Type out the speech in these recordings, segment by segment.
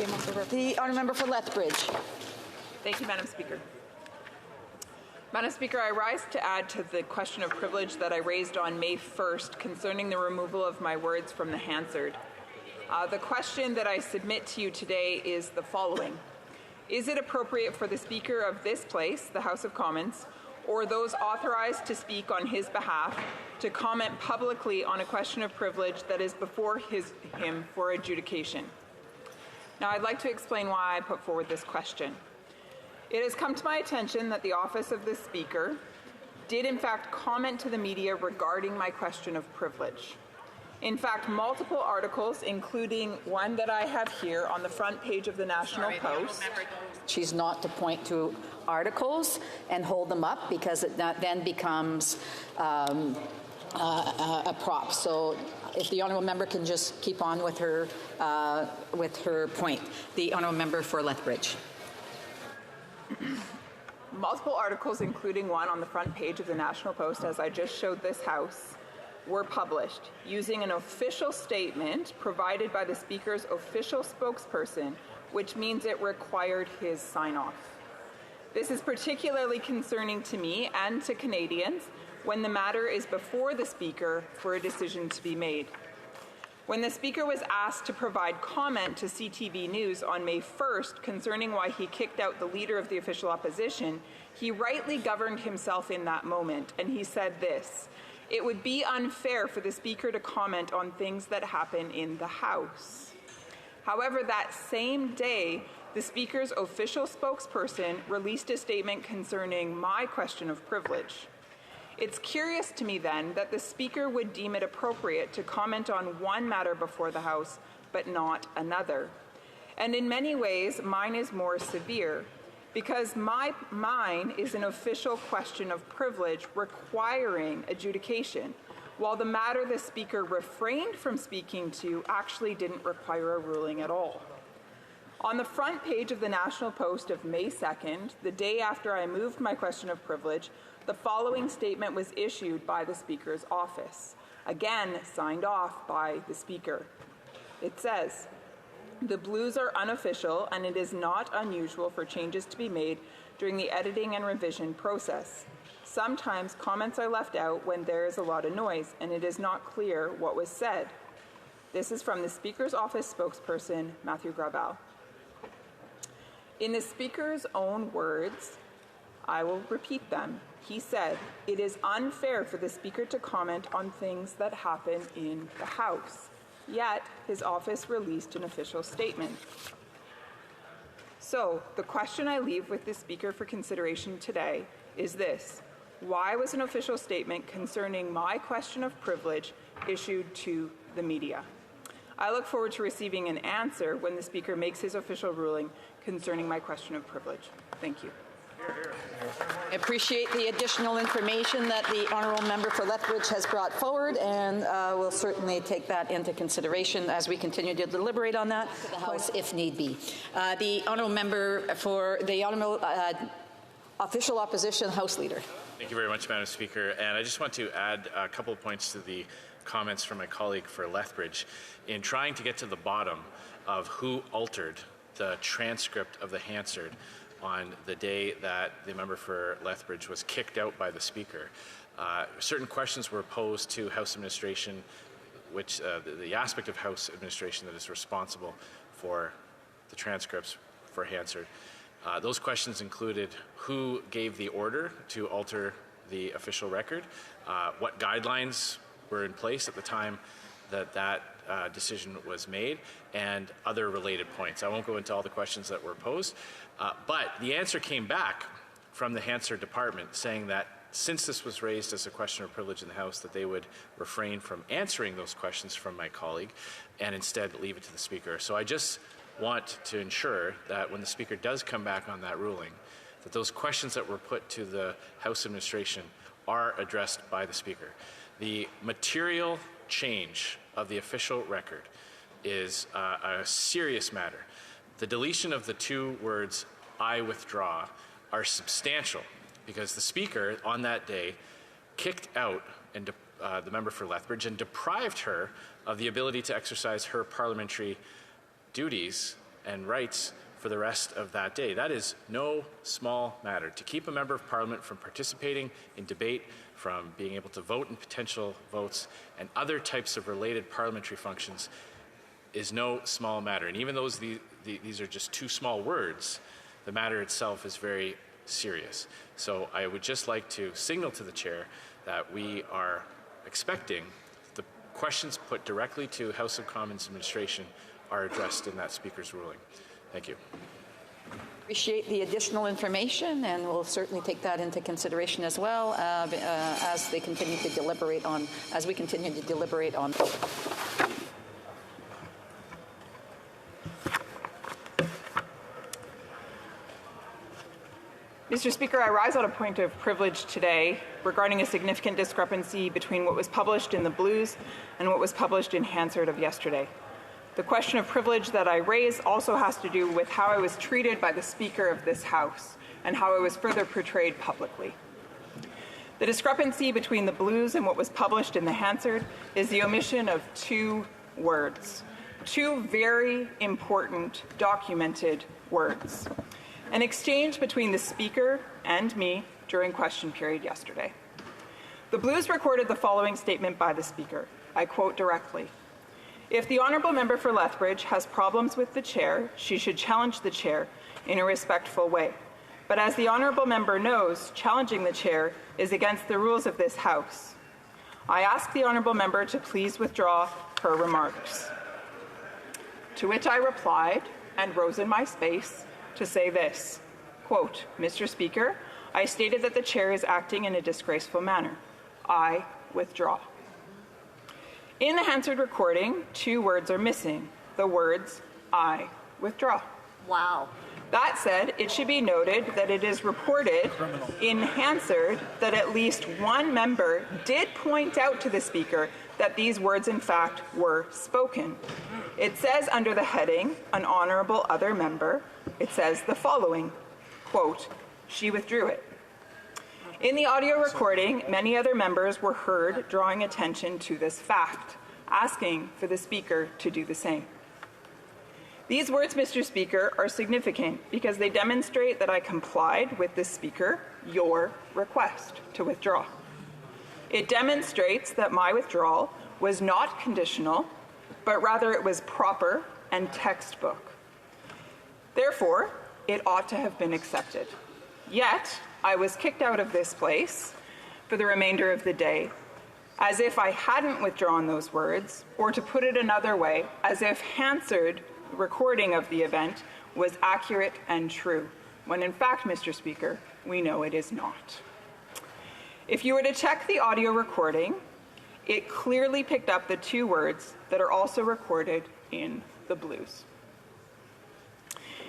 The honourable member for Lethbridge. Thank you, Madam Speaker. Madam Speaker, I rise to add to the question of privilege that I raised on May 1st concerning the removal of my words from the Hansard. The question that I submit to you today is the following. Is it appropriate for the Speaker of this place, the House of Commons, or those authorized to speak on his behalf, to comment publicly on a question of privilege that is before him for adjudication? Now, I'd like to explain why I put forward this question. It has come to my attention that the office of the Speaker did in fact comment to the media regarding my question of privilege. In fact, multiple articles, including one that I have here on the front page of the National Post. She's not to point to articles and hold them up because it then becomes a prop. So if the honourable member can just keep on with her point. The honourable member for Lethbridge. Multiple articles, including one on the front page of the National Post, as I just showed this House, were published using an official statement provided by the Speaker's official spokesperson, which means it required his sign-off. This is particularly concerning to me and to Canadians when the matter is before the Speaker for a decision to be made. When the Speaker was asked to provide comment to CTV News on May 1st concerning why he kicked out the leader of the official opposition, he rightly governed himself in that moment, and he said this: "It would be unfair for the Speaker to comment on things that happen in the House." However, that same day, the Speaker's official spokesperson released a statement concerning my question of privilege. It's curious to me then that the Speaker would deem it appropriate to comment on one matter before the House, but not another. And in many ways, mine is more severe, because mine is an official question of privilege requiring adjudication, while the matter the Speaker refrained from speaking to actually didn't require a ruling at all. On the front page of the National Post of May 2nd, the day after I moved my question of privilege, the following statement was issued by the Speaker's office, again signed off by the Speaker. It says, "The Blues are unofficial, and it is not unusual for changes to be made during the editing and revision process. Sometimes comments are left out when there is a lot of noise, and it is not clear what was said." This is from the Speaker's office spokesperson, Matthew Gravel. In the Speaker's own words, I will repeat them. He said, "It is unfair for the Speaker to comment on things that happen in the House." Yet, his office released an official statement. So, the question I leave with the Speaker for consideration today is this: why was an official statement concerning my question of privilege issued to the media? I look forward to receiving an answer when the Speaker makes his official ruling concerning my question of privilege. Thank you. I appreciate the additional information that the honourable member for Lethbridge has brought forward, and we'll certainly take that into consideration as we continue to deliberate on that to the House if need be. The honourable member for the honourable official opposition House Leader. Thank you very much, Madam Speaker. And I just want to add a couple of points to the comments from my colleague for Lethbridge. In trying to get to the bottom of who altered the transcript of the Hansard on the day that the member for Lethbridge was kicked out by the Speaker, certain questions were posed to House administration, which the aspect of House administration that is responsible for the transcripts for Hansard. Those questions included who gave the order to alter the official record, what guidelines were in place at the time that decision was made, and other related points. I won't go into all the questions that were posed, but the answer came back from the Hansard department saying that since this was raised as a question of privilege in the House, that they would refrain from answering those questions from my colleague and instead leave it to the Speaker. So I just want to ensure that when the Speaker does come back on that ruling, that those questions that were put to the House administration are addressed by the Speaker. The material change of the official record is a serious matter. The deletion of the two words, "I withdraw," are substantial because the Speaker on that day kicked out the member for Lethbridge and deprived her of the ability to exercise her parliamentary duties and rights for the rest of that day. That is no small matter. To keep a member of Parliament from participating in debate, from being able to vote in potential votes, and other types of related parliamentary functions is no small matter. And even though these are just two small words, the matter itself is very serious. So I would just like to signal to the chair that we are expecting the questions put directly to House of Commons administration are addressed in that Speaker's ruling. Thank you. Appreciate the additional information, and we'll certainly take that into consideration as well as we continue to deliberate on. Mr. Speaker, I rise on a point of privilege today regarding a significant discrepancy between what was published in the Blues and what was published in Hansard of yesterday. The question of privilege that I raise also has to do with how I was treated by the Speaker of this House and how I was further portrayed publicly. The discrepancy between the Blues and what was published in the Hansard is the omission of two words, two very important documented words. An exchange between the Speaker and me during question period yesterday. The Blues recorded the following statement by the Speaker. I quote directly. If the honourable member for Lethbridge has problems with the chair, she should challenge the chair in a respectful way. But as the honourable member knows, challenging the chair is against the rules of this House. I ask the honourable member to please withdraw her remarks. To which I replied, and rose in my space, to say this, quote, Mr. Speaker, I stated that the chair is acting in a disgraceful manner. I withdraw. In the Hansard recording, two words are missing. The words, I withdraw. Wow. That said, it should be noted that it is reported in Hansard that at least one member did point out to the Speaker that these words, in fact, were spoken. It says under the heading, an honourable other member, it says the following, quote, she withdrew it. In the audio recording, many other members were heard drawing attention to this fact, asking for the Speaker to do the same. These words, Mr. Speaker, are significant because they demonstrate that I complied with the Speaker, your request to withdraw. It demonstrates that my withdrawal was not conditional, but rather it was proper and textbook. Therefore, it ought to have been accepted. Yet, I was kicked out of this place for the remainder of the day, as if I hadn't withdrawn those words, or to put it another way, as if Hansard recording of the event was accurate and true, when in fact, Mr. Speaker, we know it is not. If you were to check the audio recording, it clearly picked up the two words that are also recorded in the Blues.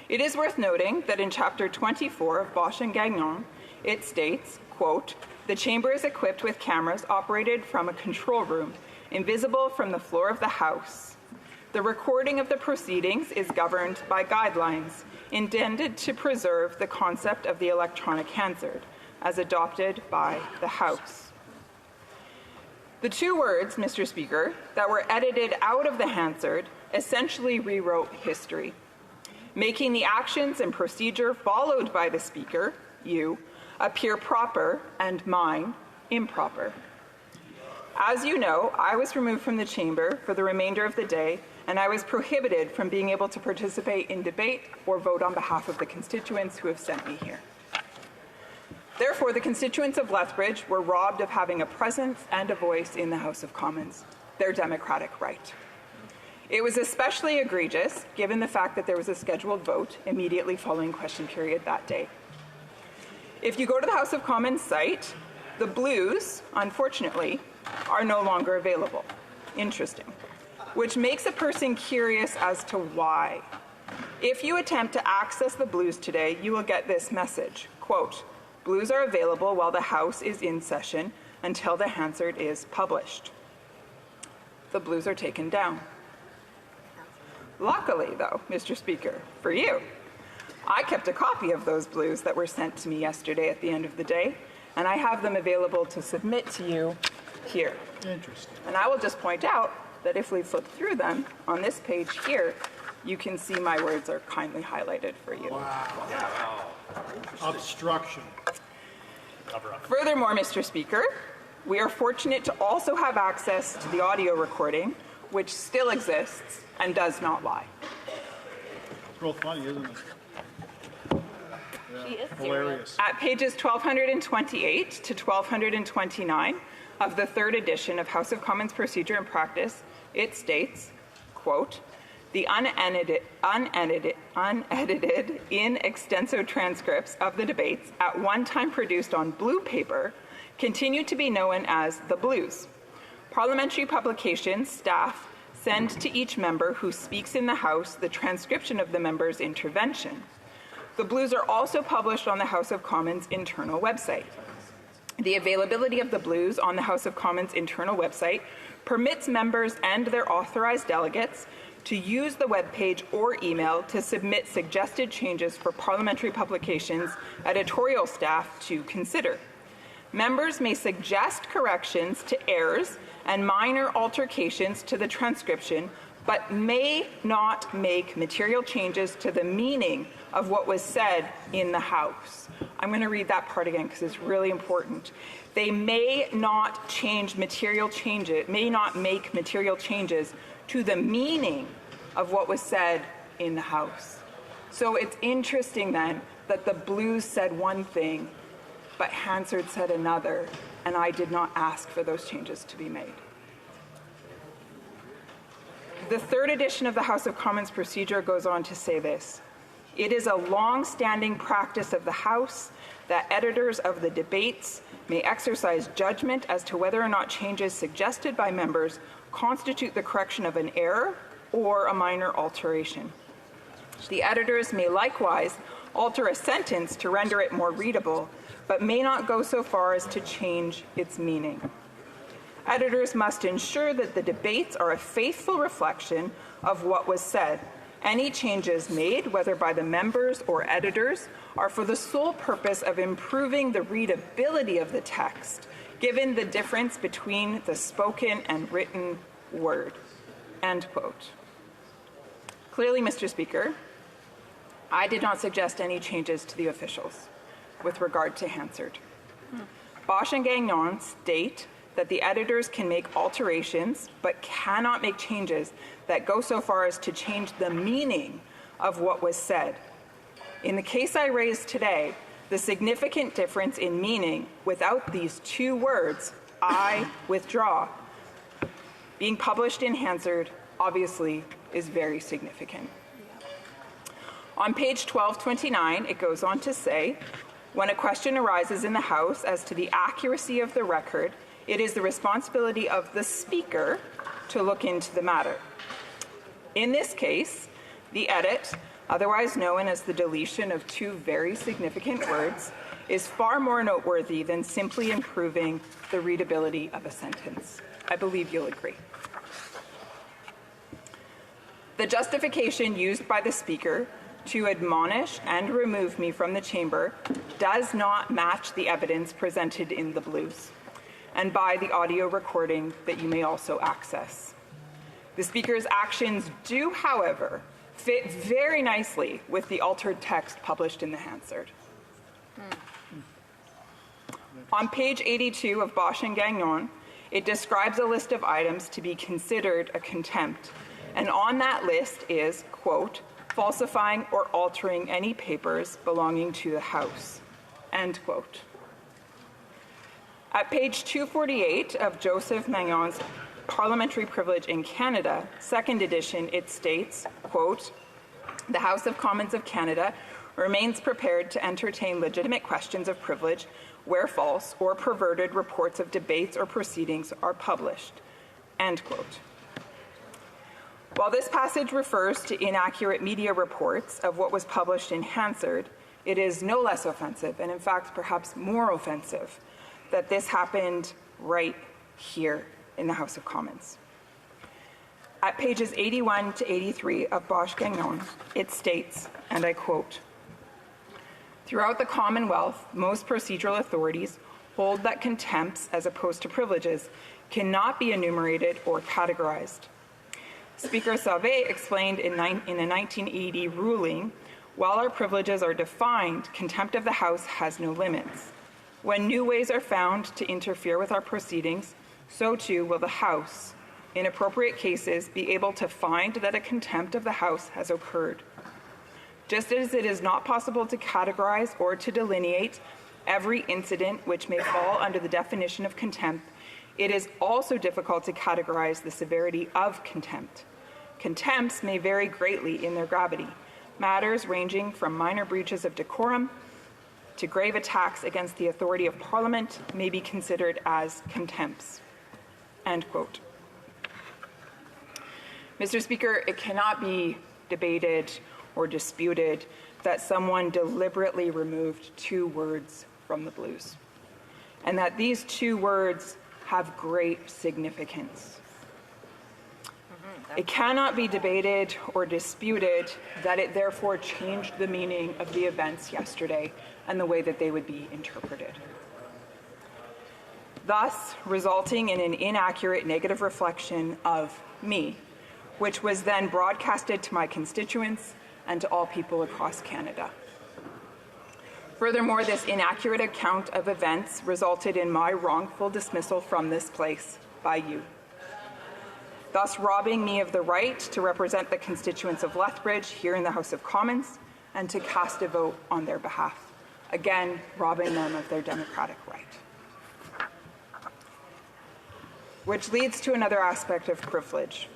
It is worth noting that in Chapter 24 of Bosch and Gagnon, it states, quote, the chamber is equipped with cameras operated from a control room, invisible from the floor of the House. The recording of the proceedings is governed by guidelines intended to preserve the concept of the electronic Hansard, as adopted by the House. The two words, Mr. Speaker, that were edited out of the Hansard essentially rewrote history, making the actions and procedure followed by the Speaker, you, appear proper and mine improper. As you know, I was removed from the chamber for the remainder of the day, and I was prohibited from being able to participate in debate or vote on behalf of the constituents who have sent me here. Therefore, the constituents of Lethbridge were robbed of having a presence and a voice in the House of Commons, their democratic right. It was especially egregious given the fact that there was a scheduled vote immediately following question period that day. If you go to the House of Commons site, the Blues, unfortunately, are no longer available. Interesting. Which makes a person curious as to why. If you attempt to access the Blues today, you will get this message, quote, Blues are available while the House is in session until the Hansard is published. The Blues are taken down. Luckily, though, Mr. Speaker, for you, I kept a copy of those Blues that were sent to me yesterday at the end of the day, and I have them available to submit to you here. Interesting. And I will just point out that if we flip through them on this page here, You can see my words are kindly highlighted for you. Wow. Obstruction. Furthermore, Mr. Speaker, we are fortunate to also have access to the audio recording, which still exists and does not lie. It's real funny, isn't it? She is Hilarious. At pages 1228 to 1229 of the third edition of House of Commons Procedure and Practice, it states, quote, the unedited in extenso transcripts of the debates at one time produced on blue paper continue to be known as the blues. Parliamentary publications staff send to each member who speaks in the House the transcription of the member's intervention. The blues are also published on the House of Commons internal website. The availability of the blues on the House of Commons internal website permits members and their authorized delegates to use the webpage or email to submit suggested changes for parliamentary publications editorial staff to consider. Members may suggest corrections to errors and minor altercations to the transcription, but may not make material changes to the meaning of what was said in the House. I'm going to read that part again because it's really important. They may not make material changes to the meaning of what was said in the House. So it's interesting then that the blues said one thing, but Hansard said another, and I did not ask for those changes to be made. The third edition of the House of Commons Procedure goes on to say this. It is a long-standing practice of the House that editors of the debates may exercise judgment as to whether or not changes suggested by members constitute the correction of an error or a minor alteration. The editors may likewise alter a sentence to render it more readable, but may not go so far as to change its meaning. Editors must ensure that the debates are a faithful reflection of what was said. Any changes made, whether by the members or editors, are for the sole purpose of improving the readability of the text, given the difference between the spoken and written word. End quote. Clearly, Mr. Speaker, I did not suggest any changes to the officials with regard to Hansard. Bosch and Gagnon state that the editors can make alterations but cannot make changes that go so far as to change the meaning of what was said. In the case I raised today, the significant difference in meaning without these two words, I withdraw, being published in Hansard obviously is very significant. On page 1229, it goes on to say, when a question arises in the House as to the accuracy of the record, it is the responsibility of the Speaker to look into the matter. In this case, the edit, otherwise known as the deletion of two very significant words, is far more noteworthy than simply improving the readability of a sentence. I believe you'll agree. The justification used by the Speaker to admonish and remove me from the chamber does not match the evidence presented in the blues and by the audio recording that you may also access. The Speaker's actions do, however, fit very nicely with the altered text published in the Hansard. On page 82 of Bosch and Gagnon, it describes a list of items to be considered a contempt, and on that list is, quote, falsifying or altering any papers belonging to the House, end quote. At page 248 of Joseph Magnon's Parliamentary Privilege in Canada, second edition, it states, quote, the House of Commons of Canada remains prepared to entertain legitimate questions of privilege where false or perverted reports of debates or proceedings are published, end quote. While this passage refers to inaccurate media reports of what was published in Hansard, it is no less offensive, and in fact perhaps more offensive, that this happened right here in the House of Commons. At pages 81 to 83 of Bosch Gagnon, it states, and I quote, throughout the Commonwealth, most procedural authorities hold that contempts, as opposed to privileges, cannot be enumerated or categorized. Speaker Sauvé explained in a 1980 ruling, while our privileges are defined, contempt of the House has no limits. When new ways are found to interfere with our proceedings, so too will the House, in appropriate cases, be able to find that a contempt of the House has occurred. Just as it is not possible to categorize or to delineate every incident which may fall under the definition of contempt, it is also difficult to categorize the severity of contempt. Contempts may vary greatly in their gravity. Matters ranging from minor breaches of decorum to grave attacks against the authority of Parliament may be considered as contempts." End quote. Mr. Speaker, it cannot be debated or disputed that someone deliberately removed 2 words from the Blues, and that these 2 words have great significance. It cannot be debated or disputed that it therefore changed the meaning of the events yesterday and the way that they would be interpreted, thus resulting in an inaccurate negative reflection of me, which was then broadcasted to my constituents and to all people across Canada. Furthermore, this inaccurate account of events resulted in my wrongful dismissal from this place by you, thus robbing me of the right to represent the constituents of Lethbridge here in the House of Commons and to cast a vote on their behalf, again robbing them of their democratic right. Which leads to another aspect of privilege,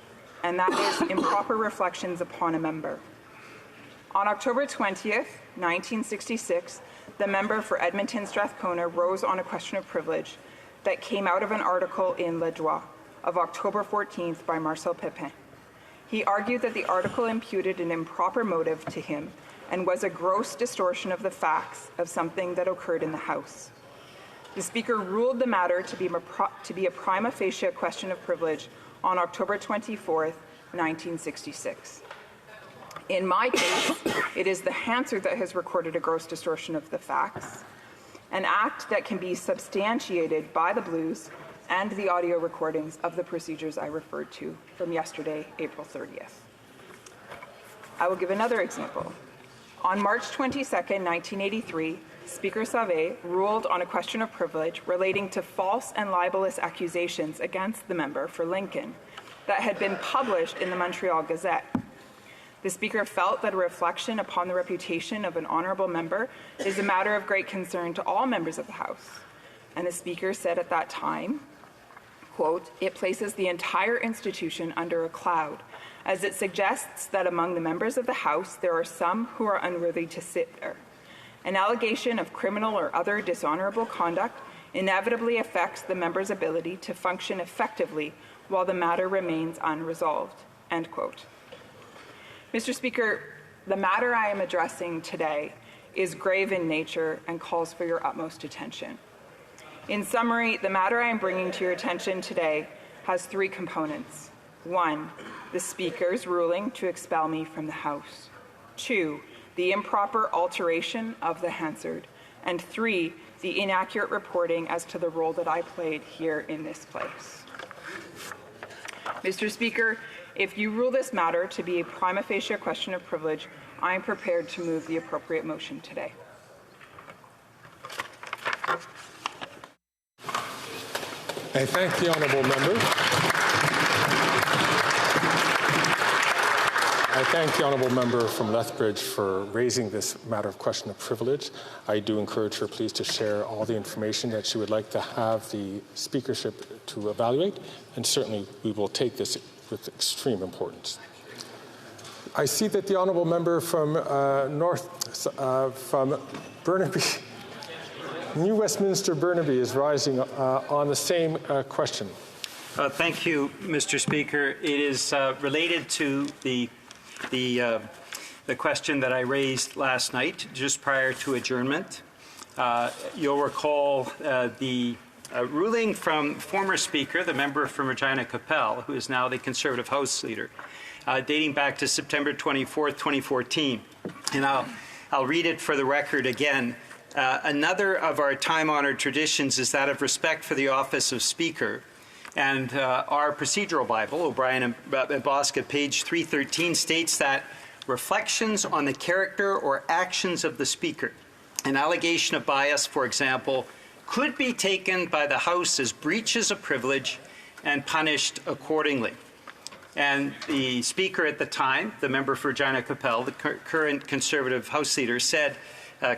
and that is improper reflections upon a member. On October 20th, 1966, the member for Edmonton Strathcona rose on a question of privilege that came out of an article in Le Droit of October 14th by Marcel Pépin. He argued that the article imputed an improper motive to him and was a gross distortion of the facts of something that occurred in the House. The Speaker ruled the matter to be a prima facie question of privilege on October 24th, 1966. In my case, it is the Hansard that has recorded a gross distortion of the facts, an act that can be substantiated by the Blues and the audio recordings of the procedures I referred to from yesterday, April 30th. I will give another example. On March 22nd, 1983, Speaker Sauvé ruled on a question of privilege relating to false and libelous accusations against the member for Lincoln that had been published in the Montreal Gazette. The Speaker felt that a reflection upon the reputation of an honourable member is a matter of great concern to all members of the House. And the Speaker said at that time, quote, "It places the entire institution under a cloud, as it suggests that among the members of the House there are some who are unworthy to sit there. An allegation of criminal or other dishonourable conduct inevitably affects the member's ability to function effectively while the matter remains unresolved." End quote. Mr. Speaker, the matter I am addressing today is grave in nature and calls for your utmost attention. In summary, the matter I am bringing to your attention today has 3 components. 1, the Speaker's ruling to expel me from the House. 2, the improper alteration of the Hansard. And 3, the inaccurate reporting as to the role that I played here in this place. Mr. Speaker, if you rule this matter to be a prima facie question of privilege, I am prepared to move the appropriate motion today. I thank the honourable member. I thank the honourable member from Lethbridge for raising this matter of question of privilege. I do encourage her, please, to share all the information that she would like to have the speakership to evaluate, and certainly we will take this with extreme importance. I see that the honourable member from from Burnaby, New Westminster Burnaby, is rising on the same question. Thank you, Mr. Speaker. It is related to the question that I raised last night, just prior to adjournment. You'll recall the ruling from former Speaker, the member from Regina Capel, who is now the Conservative House Leader, dating back to September 24th, 2014. And I'll read it for the record again. Another of our time-honored traditions is that of respect for the office of Speaker. And our procedural Bible, O'Brien and Bosca, page 313, states that reflections on the character or actions of the speaker, an allegation of bias, for example, could be taken by the House as breaches of privilege and punished accordingly. And the Speaker at the time, the member for Regina-Capel, the current Conservative House Leader, said,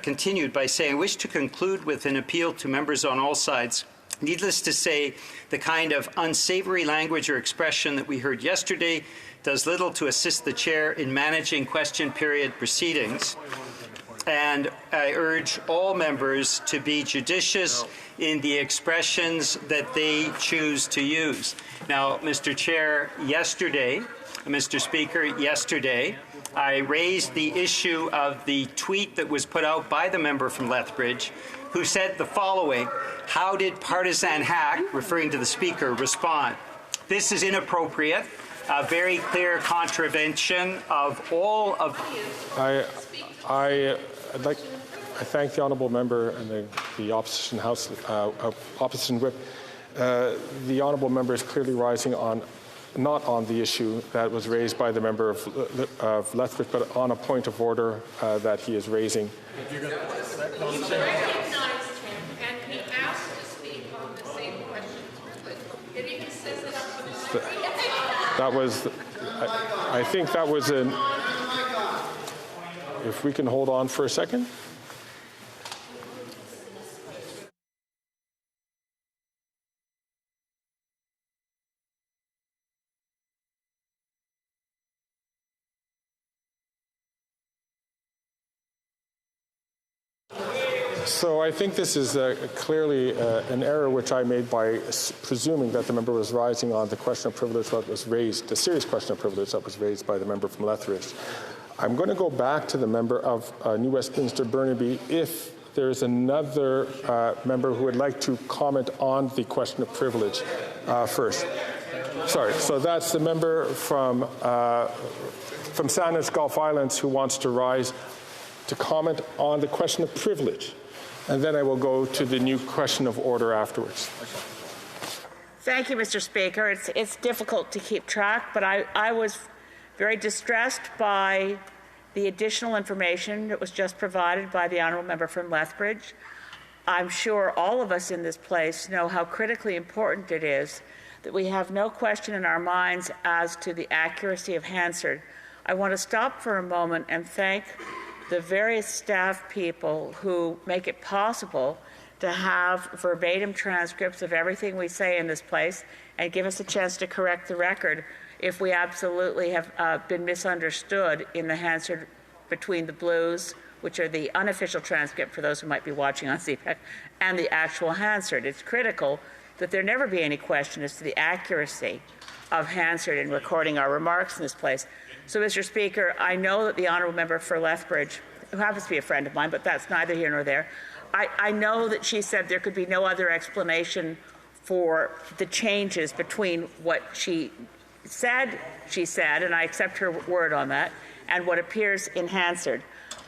continued by saying, I wish to conclude with an appeal to members on all sides. Needless to say, the kind of unsavory language or expression that we heard yesterday does little to assist the Chair in managing question period proceedings. And I urge all members to be judicious in the expressions that they choose to use. Now, Mr. Chair, Mr. Speaker, yesterday, I raised the issue of the tweet that was put out by the member from Lethbridge, who said the following: how did partisan hack, referring to the Speaker, respond? This is inappropriate, a very clear contravention of all of... I thank the honourable member and the opposition house, opposition whip. The honourable member is clearly rising on, not on the issue that was raised by the member of Lethbridge, but on a point of order that he is raising. He recognized him, and he asked to speak on the same question. It even says it up on the screen. That was, I think that was an. If we can hold on for a second. So I think this is clearly an error which I made by presuming that the member was rising on the question of privilege that was raised, the serious question of privilege that was raised by the member from Lethbridge. I'm going to go back to the member of New Westminster Burnaby if there's another member who would like to comment on the question of privilege first. Sorry, so that's the member from Sandwich Gulf Islands who wants to rise to comment on the question of privilege. And then I will go to the new question of order afterwards. Thank you, Mr. Speaker. It's difficult to keep track, but I was very distressed by the additional information that was just provided by the honourable member from Lethbridge. I'm sure all of us in this place know how critically important it is that we have no question in our minds as to the accuracy of Hansard. I want to stop for a moment and thank the various staff people who make it possible to have verbatim transcripts of everything we say in this place and give us a chance to correct the record if we absolutely have been misunderstood in the Hansard between the blues, which are the unofficial transcript for those who might be watching on CPAC, and the actual Hansard. It's critical that there never be any question as to the accuracy of Hansard in recording our remarks in this place. So, Mr. Speaker, I know that the honourable member for Lethbridge, who happens to be a friend of mine, but that's neither here nor there, I know that she said there could be no other explanation for the changes between what she said, and I accept her word on that, and what appears in Hansard.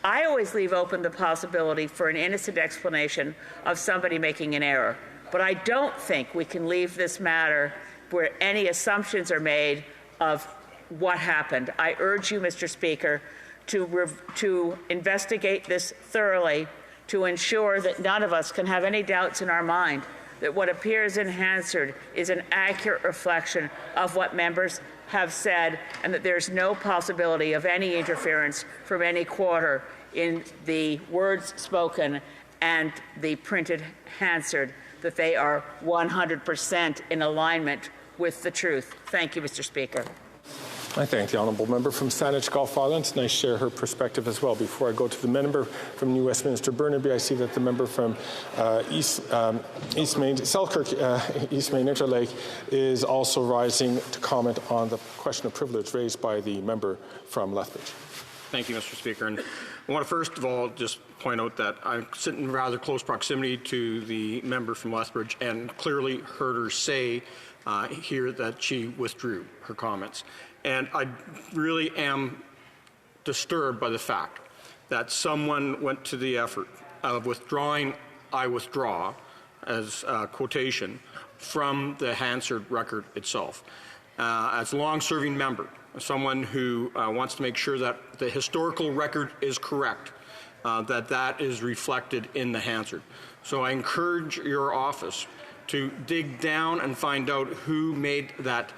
I always leave open the possibility for an innocent explanation of somebody making an error, but I don't think we can leave this matter where any assumptions are made of what happened. I urge you, Mr. Speaker, to investigate this thoroughly to ensure that none of us can have any doubts in our mind that what appears in Hansard is an accurate reflection of what members have said, and that there's no possibility of any interference from any quarter in the words spoken and the printed Hansard, that they are 100% in alignment with the truth. Thank you, Mr. Speaker. I thank the honourable member from Sandwich Gulf Islands, and I share her perspective as well. Before I go to the member from New Westminster Burnaby, I see that the member from Selkirk, East Main Interlake, is also rising to comment on the question of privilege raised by the member from Lethbridge. Thank you, Mr. Speaker. And I want to first of all just point out that I sit in rather close proximity to the member from Lethbridge and clearly heard her say here that she withdrew her comments. And I really am disturbed by the fact that someone went to the effort of withdrawing "I withdraw" as a quotation from the Hansard record itself. As a long-serving member, someone who wants to make sure that the historical record is correct, that is reflected in the Hansard. So I encourage your office to dig down and find out who made that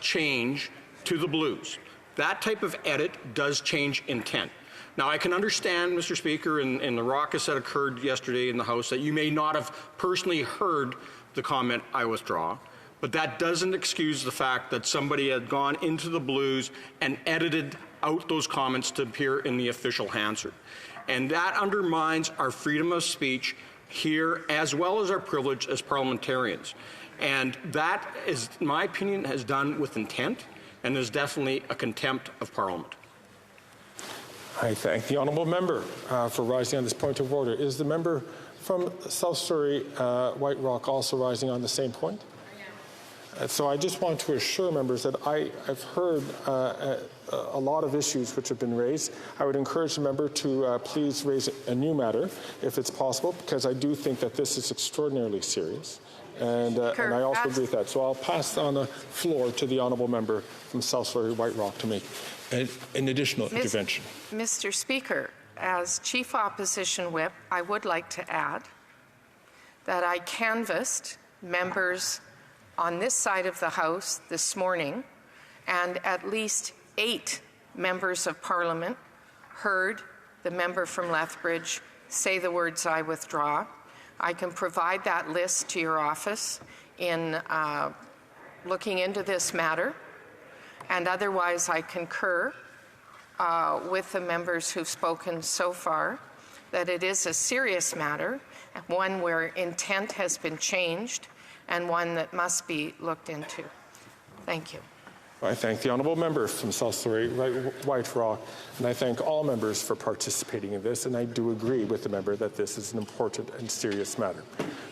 change to the blues. That type of edit does change intent. Now, I can understand, Mr. Speaker, in the raucous that occurred yesterday in the House, that you may not have personally heard the comment, "I withdraw," but that doesn't excuse the fact that somebody had gone into the blues and edited out those comments to appear in the official Hansard. And that undermines our freedom of speech here, as well as our privilege as parliamentarians. And that is, in my opinion, has done with intent and is definitely a contempt of Parliament. I thank the honourable member for rising on this point of order. Is the member from South Surrey, White Rock, also rising on the same point? So I just want to assure members that I've heard a lot of issues which have been raised. I would encourage the member to please raise a new matter if it's possible, because I do think that this is extraordinarily serious. And I also agree with that. So I'll pass on the floor to the honourable member from South Surrey, White Rock, to make an additional intervention. Mr. Speaker, as Chief Opposition Whip, I would like to add that I canvassed members on this side of the House this morning, and at least 8 members of Parliament heard the member from Lethbridge say the words, "I withdraw." I can provide that list to your office in looking into this matter, and otherwise I concur with the members who've spoken so far that it is a serious matter, one where intent has been changed, and one that must be looked into. Thank you. I thank the honourable member from South Surrey, White Rock, and I thank all members for participating in this, and I do agree with the member that this is an important and serious matter.